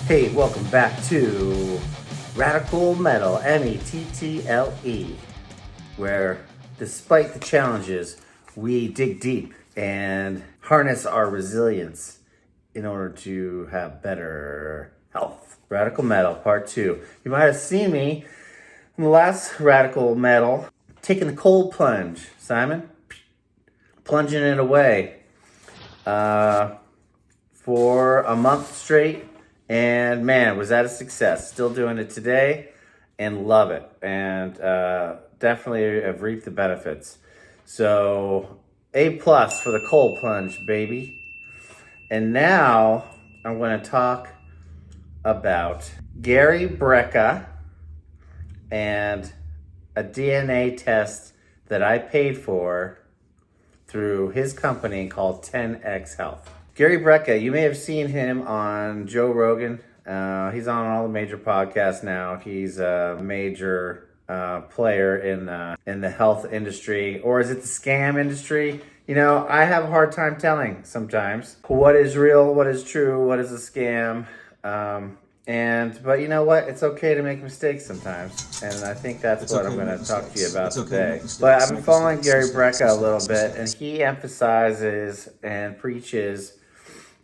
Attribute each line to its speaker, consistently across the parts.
Speaker 1: Hey, welcome back to Radical Mettle, Mettle, where despite the challenges, we dig deep and harness our resilience in order to have better health. Radical Mettle, part 2. You might have seen me in the last Radical Mettle taking the cold plunge, Simon. Plunging it away for a month straight. And man, was that a success. Still doing it today and love it. And definitely have reaped the benefits. So A+ for the cold plunge, baby. And now I'm going to talk about Gary Brecka and a DNA test that I paid for through his company called 10X Health. Gary Brecka, you may have seen him on Joe Rogan. He's on all the major podcasts now. He's a major player in the health industry, or is it the scam industry? You know, I have a hard time telling sometimes what is real, what is true, what is a scam. But you know what? It's okay to make mistakes sometimes, and I think that's what I'm going to talk to you about today. But I've been following Gary Brecka a little bit, and he emphasizes and preaches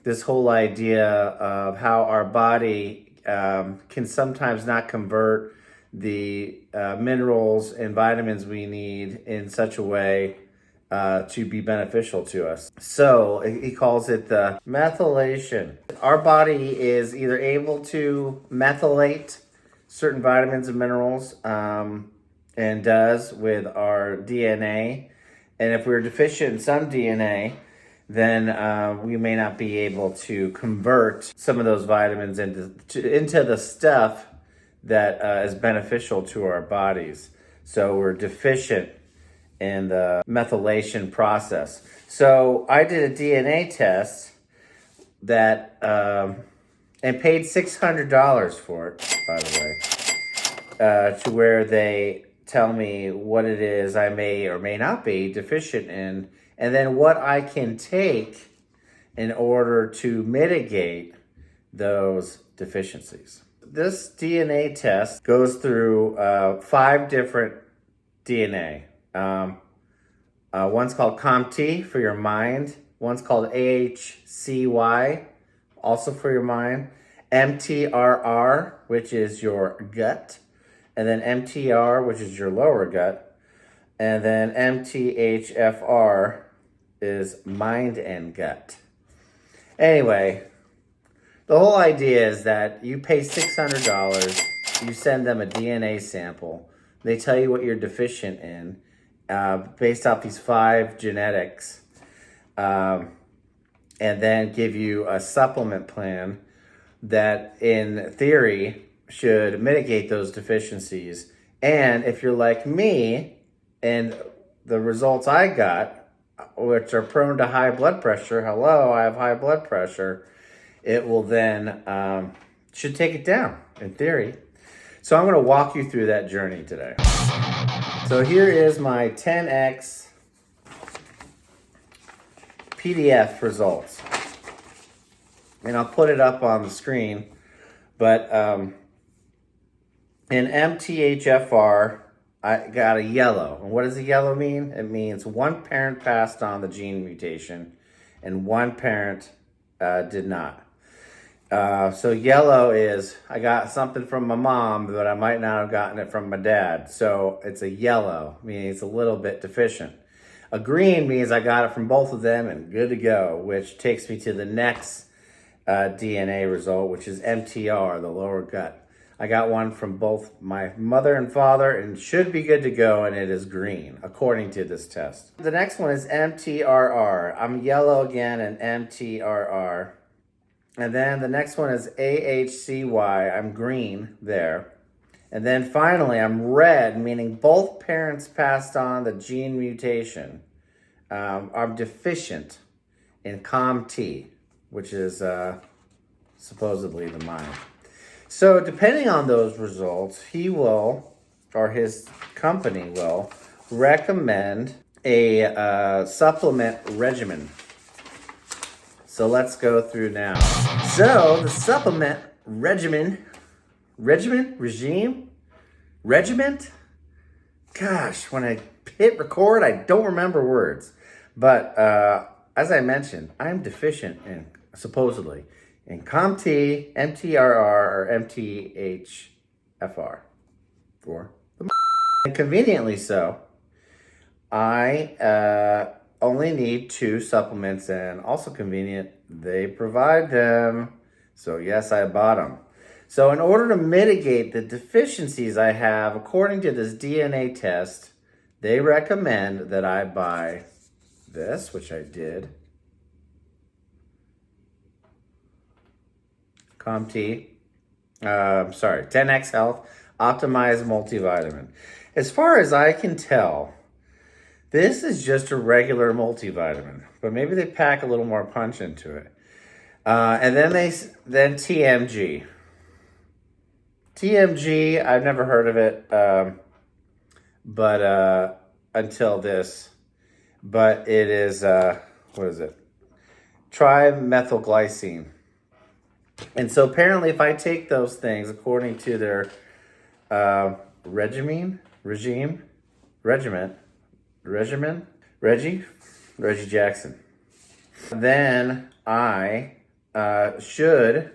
Speaker 1: this whole idea of how our body can sometimes not convert the minerals and vitamins we need in such a way to be beneficial to us. So he calls it the methylation. Our body is either able to methylate certain vitamins and minerals, and does with our DNA. And if we're deficient in some DNA, then we may not be able to convert some of those vitamins into the stuff that is beneficial to our bodies. So we're deficient in the methylation process. So I did a DNA test that and paid $600 for it, by the way, to where they tell me what it is I may or may not be deficient in, and then what I can take in order to mitigate those deficiencies. This DNA test goes through 5 different DNA. One's called COMT for your mind. One's called AHCY, also for your mind. MTRR, which is your gut. And then MTR, which is your lower gut. And then MTHFR is mind and gut. Anyway, the whole idea is that you pay $600, you send them a DNA sample, they tell you what you're deficient in based off these 5 genetics, and then give you a supplement plan that in theory should mitigate those deficiencies. And if you're like me, and the results I got, which are prone to high blood pressure, hello, I have high blood pressure, it will then, should take it down, in theory. So I'm going to walk you through that journey today. So here is my 10X PDF results. And I'll put it up on the screen. But in MTHFR, I got a yellow. And what does a yellow mean? It means one parent passed on the gene mutation and one parent did not. So yellow is, I got something from my mom, but I might not have gotten it from my dad. So it's a yellow, meaning it's a little bit deficient. A green means I got it from both of them and good to go, which takes me to the next DNA result, which is MTR, the lower gut. I got one from both my mother and father and should be good to go, and it is green, according to this test. The next one is MTRR. I'm yellow again and MTRR. And then the next one is AHCY. I'm green there. And then finally, I'm red, meaning both parents passed on the gene mutation. I'm deficient in COMT, which is supposedly the mind. So depending on those results, he will, or his company will, recommend a supplement regimen. So let's go through now. So the supplement regiment. Gosh, when I hit record, I don't remember words. But as I mentioned, I'm deficient in, supposedly, in COMT, MTRR, or MTHFR. And conveniently so, I only need 2 supplements, and also convenient, they provide them. So yes, I bought them. So in order to mitigate the deficiencies I have, according to this DNA test, they recommend that I buy this, which I did. COMT, 10X Health Optimized Multivitamin. As far as I can tell, this is just a regular multivitamin, but maybe they pack a little more punch into it. And then TMG. TMG, I've never heard of it, but until this. But it is, what is it? Trimethylglycine. And so apparently if I take those things according to their regiment, Reggie Jackson, then I should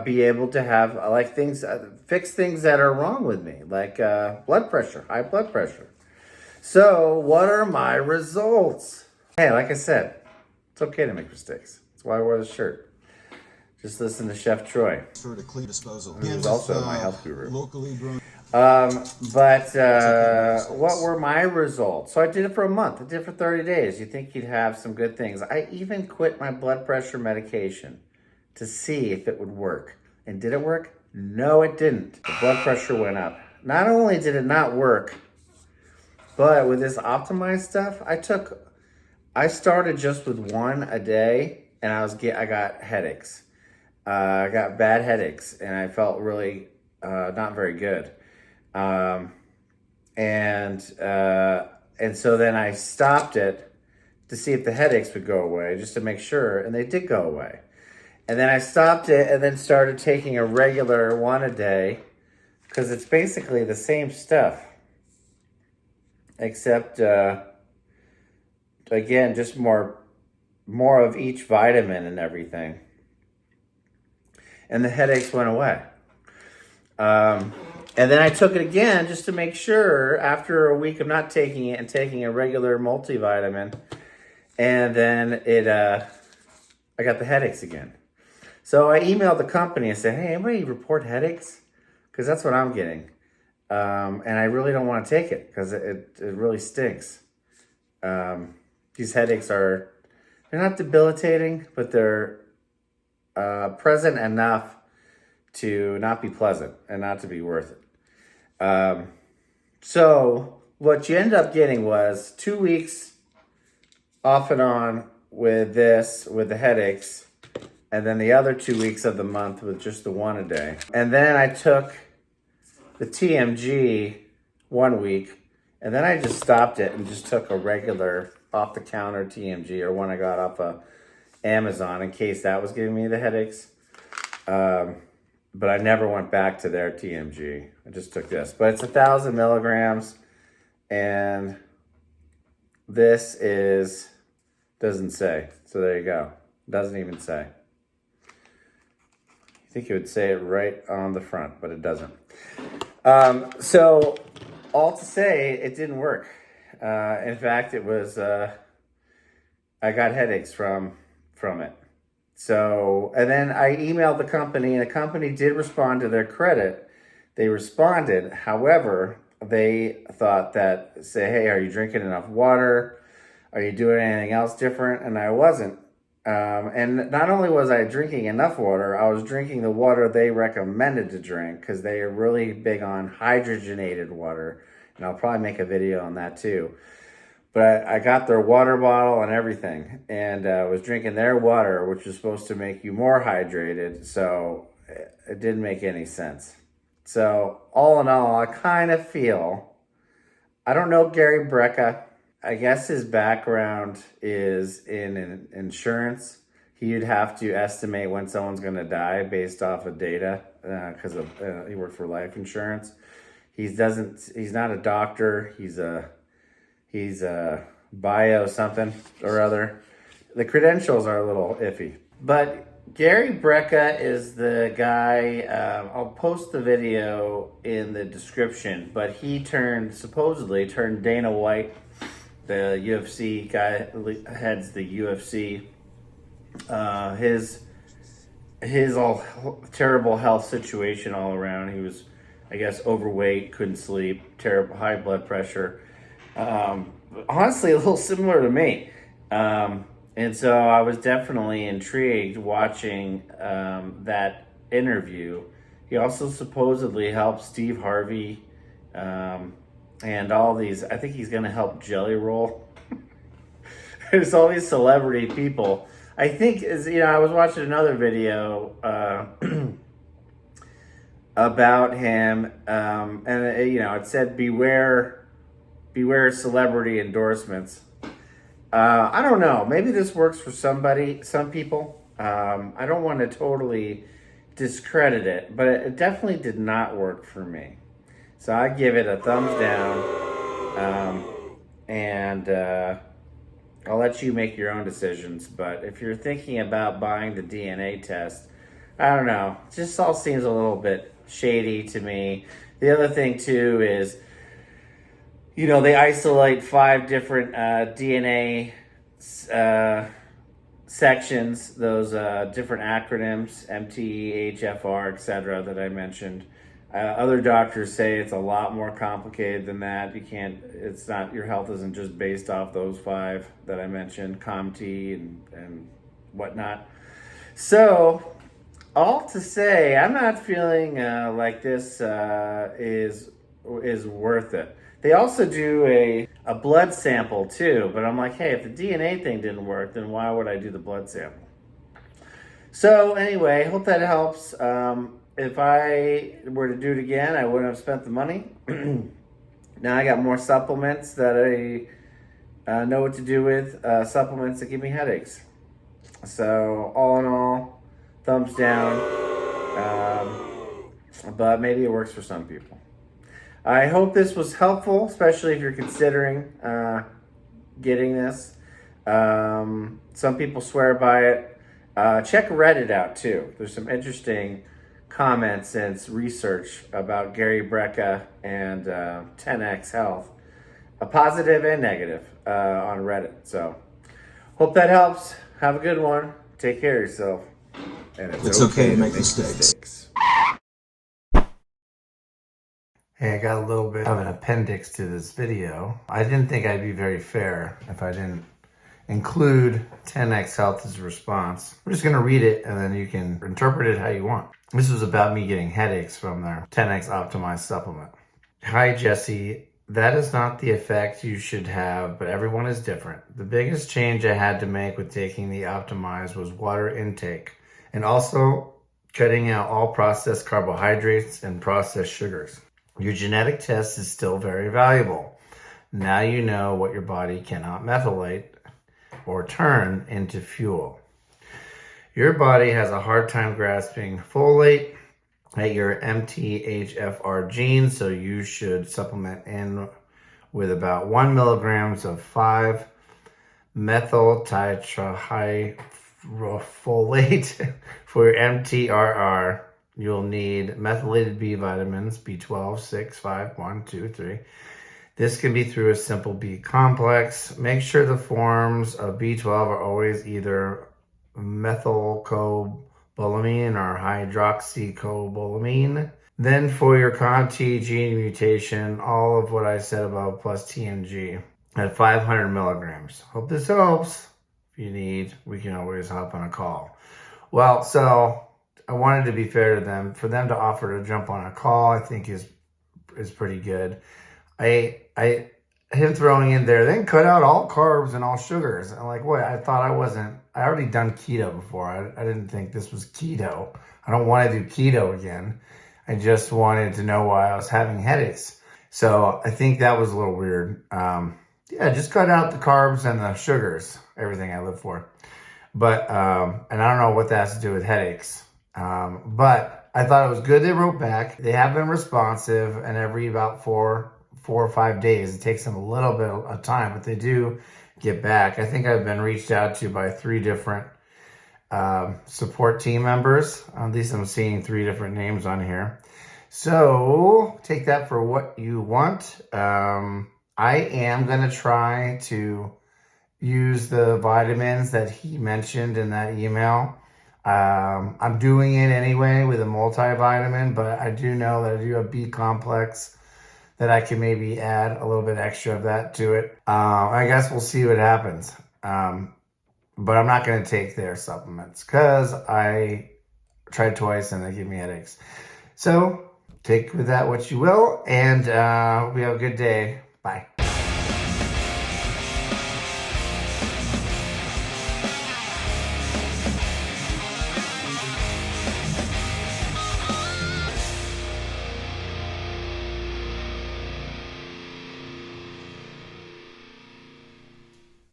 Speaker 1: be able to have like things, fix things that are wrong with me, like blood pressure, high blood pressure. So what are my results? Hey, like I said, it's okay to make mistakes. That's why I wore the shirt. Just listen to Chef Troy,
Speaker 2: for the clean disposal.
Speaker 1: who's also my health guru.
Speaker 2: Locally grown.
Speaker 1: What were my results? So I did it for a month. I did it for 30 days. You think you'd have some good things. I even quit my blood pressure medication to see if it would work. And did it work? No, it didn't. The blood pressure went up. Not only did it not work, but with this optimized stuff, I started just with 1 a day, and I got headaches. I got bad headaches, and I felt really not very good. And so then I stopped it to see if the headaches would go away, just to make sure, and they did go away. And then I stopped it and then started taking a regular 1 a day, because it's basically the same stuff, except, again, just more of each vitamin and everything. And the headaches went away. And then I took it again just to make sure after a week of not taking it and taking a regular multivitamin. And then I got the headaches again. So I emailed the company and said, hey, anybody report headaches? Because that's what I'm getting. And I really don't want to take it because it really stinks. These headaches they're not debilitating, but they're present enough to not be pleasant and not to be worth it. So what you end up getting was 2 weeks off and on with the headaches, and then the other 2 weeks of the month with just the 1 a day. And then I took the TMG 1 week, and then I just stopped it and just took a regular off-the-counter TMG, or one I got off of Amazon in case that was giving me the headaches. But I never went back to their TMG. I just took this. But it's 1,000 milligrams, and this doesn't say. So there you go. Doesn't even say. I think it would say it right on the front, but it doesn't. So all to say, it didn't work. In fact, it was, I got headaches from it. So, and then I emailed the company, and the company did respond. To their credit, they responded. However, they thought hey, are you drinking enough water? Are you doing anything else different? And I wasn't. And not only was I drinking enough water, I was drinking the water they recommended to drink, because they are really big on hydrogenated water. And I'll probably make a video on that too. But I got their water bottle and everything, and was drinking their water, which is supposed to make you more hydrated. So it didn't make any sense. So all in all, I kind of feel, I don't know Gary Brecka. I guess his background is in insurance. He'd have to estimate when someone's going to die based off of data because he worked for life insurance. He's not a doctor. He's a bio something or other. The credentials are a little iffy. But Gary Brecka is the guy. I'll post the video in the description. But he supposedly turned Dana White, the UFC guy, heads the UFC. His all terrible health situation all around. He was, I guess, overweight, couldn't sleep, terrible high blood pressure. Honestly, a little similar to me. And so I was definitely intrigued watching that interview. He also supposedly helped Steve Harvey and all these. I think he's going to help Jelly Roll. There's all these celebrity people. I think, I was watching another video about him, and it said beware celebrity endorsements. I don't know. Maybe this works for some people. I don't want to totally discredit it, but it definitely did not work for me. So I give it a thumbs down, and I'll let you make your own decisions. But if you're thinking about buying the DNA test, I don't know. It just all seems a little bit shady to me. The other thing too is, they isolate 5 different DNA sections, those different acronyms, MT, HFR, etc., that I mentioned. Other doctors say it's a lot more complicated than that. Your health isn't just based off those 5 that I mentioned, COMT and whatnot. So, all to say, I'm not feeling like this is worth it. They also do a blood sample too, but I'm like, hey, if the DNA thing didn't work, then why would I do the blood sample? So anyway, hope that helps. If I were to do it again, I wouldn't have spent the money. Now I got more supplements that I know what to do with, supplements that give me headaches. So all in all, thumbs down. But maybe it works for some people. I hope this was helpful, especially if you're considering getting this. Some people swear by it. Check Reddit out too. There's some interesting comments and research about Gary Brecka and 10X Health, a positive and negative on Reddit. So hope that helps. Have a good one. Take care of yourself. And
Speaker 2: it's okay to make mistakes.
Speaker 1: Hey, I got a little bit of an appendix to this video. I didn't think I'd be very fair if I didn't include 10X Health's response. I'm just going to read it and then you can interpret it how you want. This was about me getting headaches from their 10X optimized supplement. Hi, Jesse. That is not the effect you should have, but everyone is different. The biggest change I had to make with taking the optimized was water intake and also cutting out all processed carbohydrates and processed sugars. Your genetic test is still very valuable. Now you know what your body cannot methylate or turn into fuel. Your body has a hard time grasping folate at your MTHFR gene, so you should supplement in with about 1 milligrams of 5-methyl tetrahydrofolate for your MTRR. You'll need methylated B vitamins, B12, 6, 5, 1, 2, 3. This can be through a simple B complex. Make sure the forms of B12 are always either methylcobalamin or hydroxycobalamin. Then for your COMT gene mutation, all of what I said above plus TMG at 500 milligrams. Hope this helps. If you need, we can always hop on a call. Well, so I wanted to be fair to them. For them to offer to jump on a call, I think is pretty good. Him throwing in there, then cut out all carbs and all sugars. I'm like, what? I already done keto before. I didn't think this was keto. I don't want to do keto again. I just wanted to know why I was having headaches. So I think that was a little weird. Just cut out the carbs and the sugars, everything I live for.
Speaker 3: But, and I don't know what that has to do with headaches. But I thought it was good they wrote back. They have been responsive, and every about four or 5 days, it takes them a little bit of time, but they do get back. I think I've been reached out to by 3 different support team members. At least I'm seeing 3 different names on here. So take that for what you want. I am going to try to use the vitamins that he mentioned in that email. I'm doing it anyway with a multivitamin, but I do know that I do have B complex that I can maybe add a little bit extra of that to it. I guess we'll see what happens. But I'm not going to take their supplements because I tried twice and they give me headaches. So take with that what you will, and we have a good day. Bye.